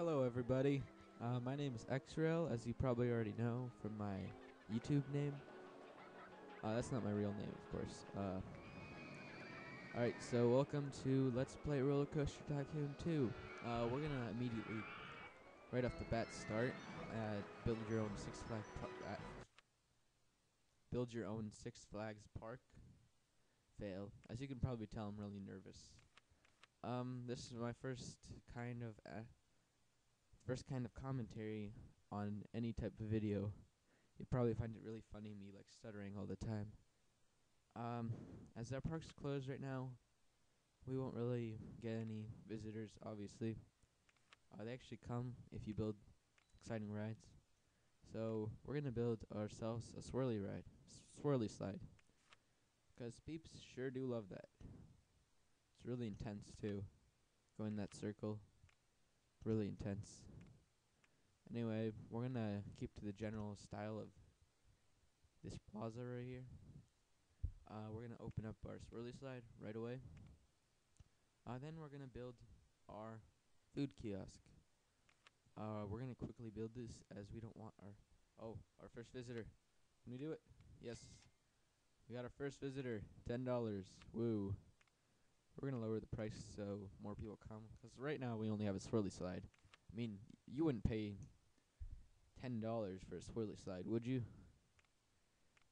Hello, everybody. My name is XRail, as you probably already know from my YouTube name. That's not my real name, of course. Alright, so welcome to Let's Play Roller Coaster Tycoon 2. We're gonna immediately, right off the bat, start build your own build your own Six Flags park. Fail. As you can probably tell, I'm really nervous. This is my first kind of commentary on any type of video. You'd probably find it really funny, me like stuttering all the time. As our park's closed right now, we won't really get any visitors, obviously. They actually come if you build exciting rides. So we're gonna build ourselves a swirly slide. Cause peeps sure do love that. It's really intense too. Going that circle, really intense. Anyway, we're gonna keep to the general style of this plaza right here. We're gonna open up our swirly slide right away. Then we're gonna build our food kiosk. We're gonna quickly build this as we don't want our first visitor. Can we do it? Yes. We got our first visitor, $10. Woo. We're gonna lower the price so more people come. Cause right now we only have a swirly slide. I mean, you wouldn't pay $10 for a swirly slide, would you?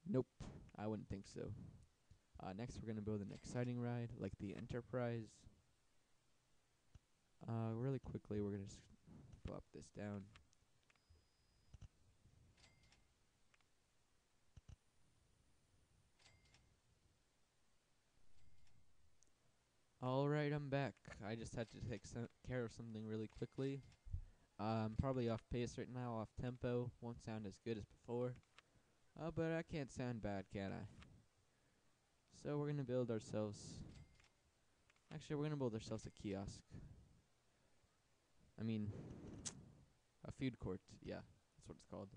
Nope, I wouldn't think so. Next, we're gonna build an exciting ride like the Enterprise. Really quickly, we're gonna just plop this down. Alright, I'm back. I just had to take care of something really quickly. I'm probably off pace right now, off tempo. Won't sound as good as before. But I can't sound bad, can I? So we're gonna build ourselves... Actually, we're gonna build ourselves a kiosk. I mean, a food court. Yeah, that's what it's called.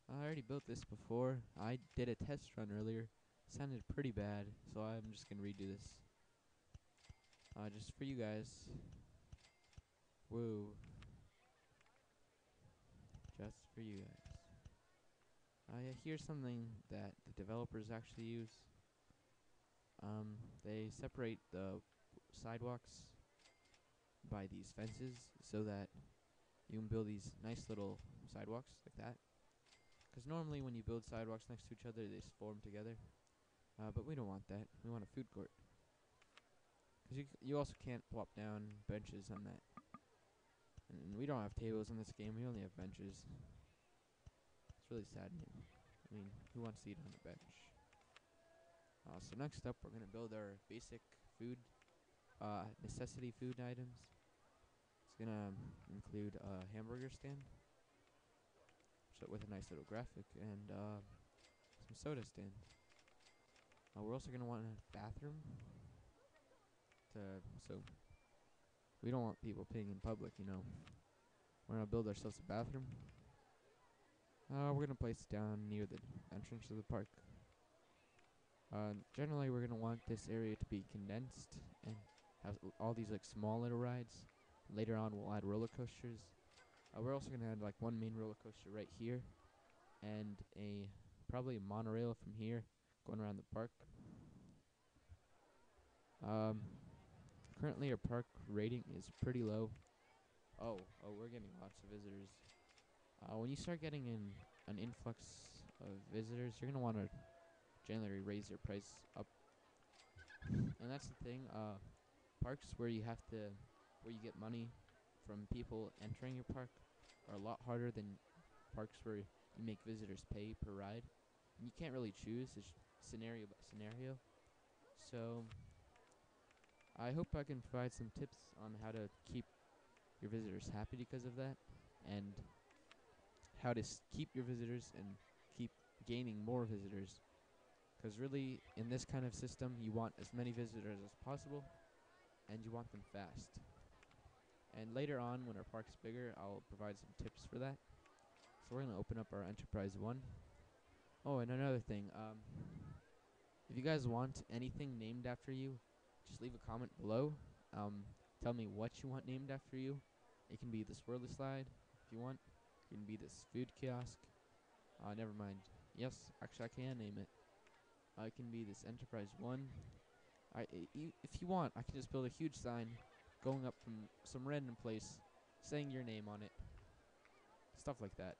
I already built this before. I did a test run earlier. Sounded pretty bad, so I'm just gonna redo this. Just for you guys. Woo. Just for you guys. Yeah, here's something that the developers actually use. They separate the sidewalks by these fences so that you can build these nice little sidewalks like that. Because normally when you build sidewalks next to each other, they just form together. But we don't want that. We want a food court. Because you also can't plop down benches on that. And we don't have tables in this game. We only have benches. It's really saddening. I mean, who wants to eat on a bench? So next up, we're going to build our basic food, necessity food items. It's going to include a hamburger stand, so with a nice little graphic, and some soda stands. We're also going to want a bathroom, so we don't want people peeing in public, you know. We're going to build ourselves a bathroom. We're going to place it down near the entrance to the park. Generally, we're going to want this area to be condensed and have all these like small little rides. Later on, we'll add roller coasters. We're also going to add like one main roller coaster right here, and probably a monorail from here going around the park. Currently, our park rating is pretty low. Oh, we're getting lots of visitors. When you start getting an influx of visitors, you're going to want to generally raise your price up. And that's the thing, parks where you get money from people entering your park are a lot harder than parks where you make visitors pay per ride. And you can't really choose, it's scenario by scenario. So, I hope I can provide some tips on how to keep your visitors happy because of that, and how to keep your visitors and keep gaining more visitors. Because really, in this kind of system, you want as many visitors as possible, and you want them fast. And later on, when our park's bigger, I'll provide some tips for that. So we're going to open up our Enterprise 1. Oh, and another thing, if you guys want anything named after you, just leave a comment below. Tell me what you want named after you. It can be the swirly slide if you want. It can be this food kiosk. Never mind. Yes, actually I can name it. It can be this Enterprise 1. If you want, I can just build a huge sign going up from some random place saying your name on it. Stuff like that.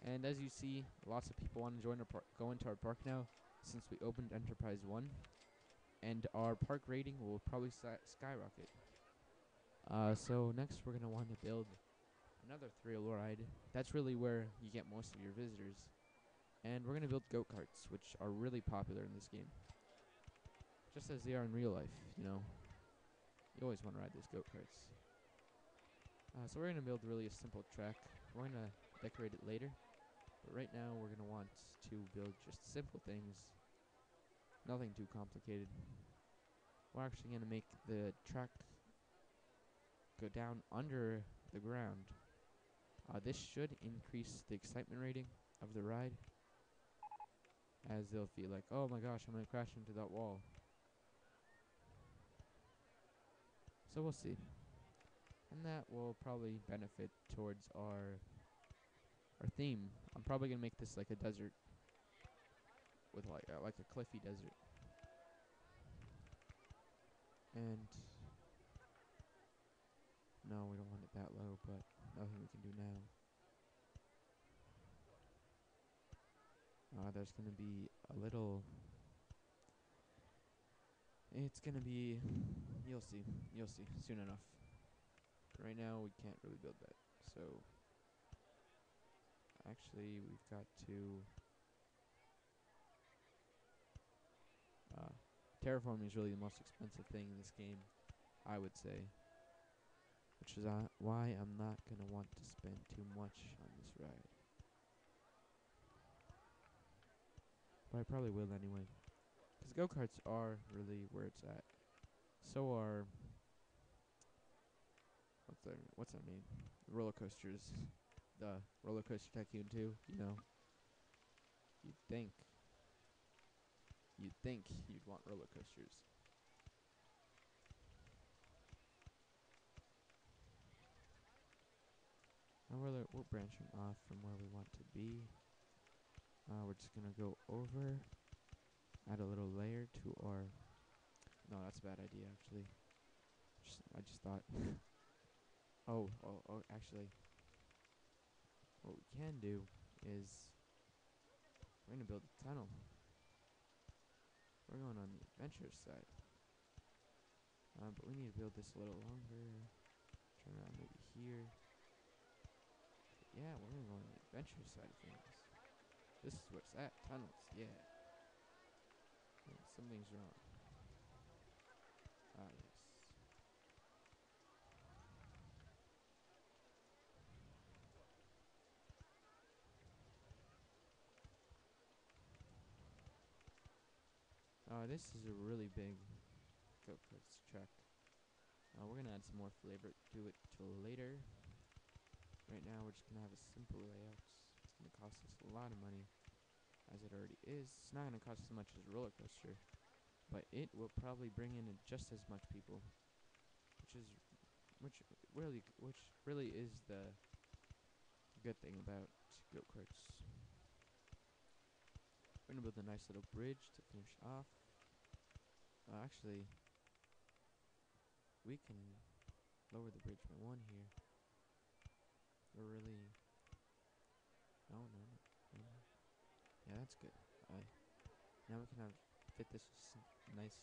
And as you see, lots of people want to join our go into our park now since we opened Enterprise 1. And our park rating will probably skyrocket. So next we're going to want to build another thrill ride. That's really where you get most of your visitors. And we're going to build go-karts, which are really popular in this game. Just as they are in real life, you know. You always want to ride these go-karts. So we're going to build really a simple track. We're going to decorate it later. But right now we're going to want to build just simple things. Nothing too complicated. We're actually going to make the track go down under the ground. This should increase the excitement rating of the ride, as they'll feel like, oh my gosh, I'm going to crash into that wall. So we'll see. And that will probably benefit towards our theme. I'm probably going to make this like a desert, with like a cliffy desert. And no, we don't want it that low, but nothing we can do now. There's going to be a little... It's going to be... You'll see soon enough. Right now, we can't really build that. So, actually, we've got to... terraforming is really the most expensive thing in this game, I would say. Which is why I'm not going to want to spend too much on this ride. But I probably will anyway. Because go-karts are really where it's at. So are... What's that name? The roller coasters. The Roller Coaster Tycoon 2, you know. You'd think you'd want roller coasters. Now we're branching off from where we want to be. We're just gonna go over, add a little layer to our... No, that's a bad idea, actually. I just thought... oh, actually... What we can do is... We're gonna build a tunnel. We're going on the adventurous side. But we need to build this a little longer. Turn around maybe here. Yeah, we're gonna go on the adventurous side of things. This is where it's at. Tunnels, yeah. Something's wrong. Yes. This is a really big go-karts track. We're gonna add some more flavor to it till later. Right now, we're just gonna have a simple layout. It's gonna cost us a lot of money, as it already is. It's not gonna cost as much as a roller coaster, but it will probably bring in just as much people, which really is the good thing about go-karts. We're gonna build a nice little bridge to finish off. Actually, we can lower the bridge by one here. We're really... No. Yeah, that's good. Now we can fit this nice,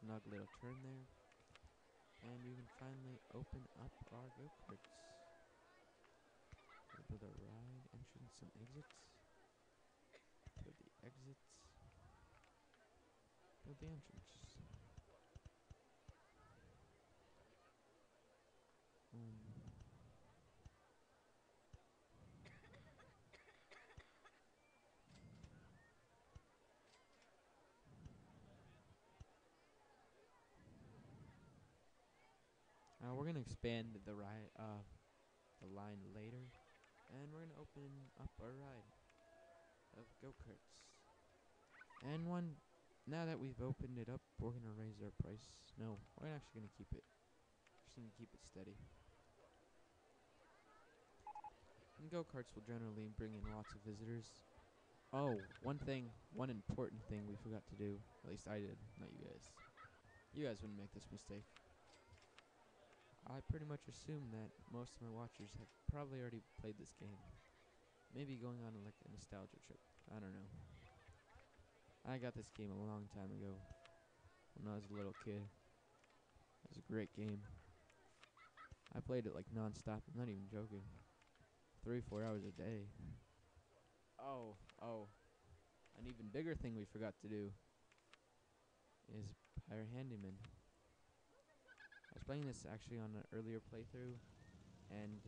snug little turn there. And we can finally open up our go-karts. We'll build a ride, entrance, and exits. Build the exits. Build the entrance. We're gonna expand the line later, and we're gonna open up our ride of go-karts. And now that we've opened it up, we're gonna raise our price. No, we're actually gonna keep it. interesting to keep it steady. And go-karts will generally bring in lots of visitors. Oh, one important thing we forgot to do. At least I did, not you guys. You guys wouldn't make this mistake. I pretty much assume that most of my watchers have probably already played this game. Maybe going on like a nostalgia trip. I don't know. I got this game a long time ago when I was a little kid. It was a great game. I played it like non-stop. I'm not even joking. 3-4 hours a day. Oh, an even bigger thing we forgot to do is hire handyman. I was playing this actually on an earlier playthrough, and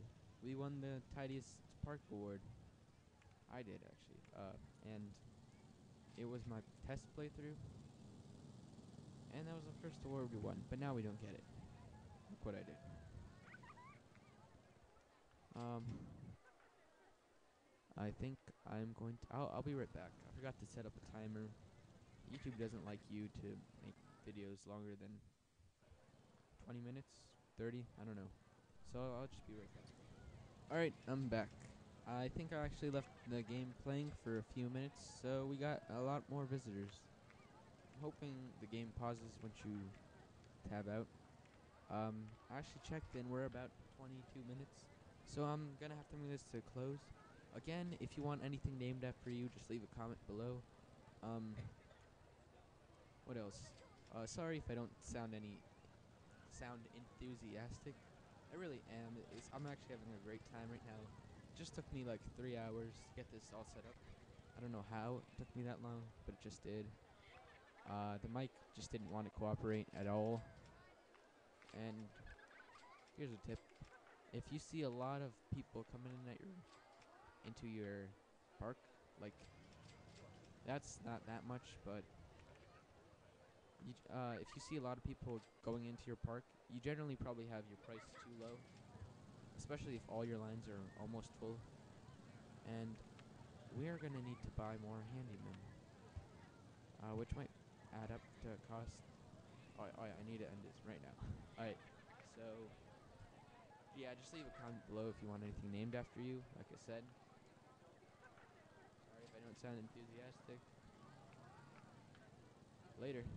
we won the tidiest park award. I did actually, and it was my test playthrough, and that was the first award we won. But now we don't get it. Look what I did. I think I'm going to. I'll be right back. I forgot to set up a timer. YouTube doesn't like you to make videos longer than 20 minutes, 30. I don't know. So I'll just be right back. Alright, I'm back. I think I actually left the game playing for a few minutes, so we got a lot more visitors. I'm hoping the game pauses once you tab out. I actually checked and we're about 22 minutes, so I'm gonna have to bring this to a close. Again, if you want anything named after you, just leave a comment below. What else? Sorry if I don't sound enthusiastic. I really am. I'm actually having a great time right now. It just took me like 3 hours to get this all set up. I don't know how it took me that long, but it just did. The mic just didn't want to cooperate at all. And here's a tip. If you see a lot of people coming into your park, like, that's not that much, but if you see a lot of people going into your park, you generally probably have your price too low, especially if all your lines are almost full. And we're going to need to buy more handymen, which might add up to a cost. Oh, yeah, I need to end this right now. Alright, so, yeah, just leave a comment below if you want anything named after you, like I said. Sorry if I don't sound enthusiastic. Later.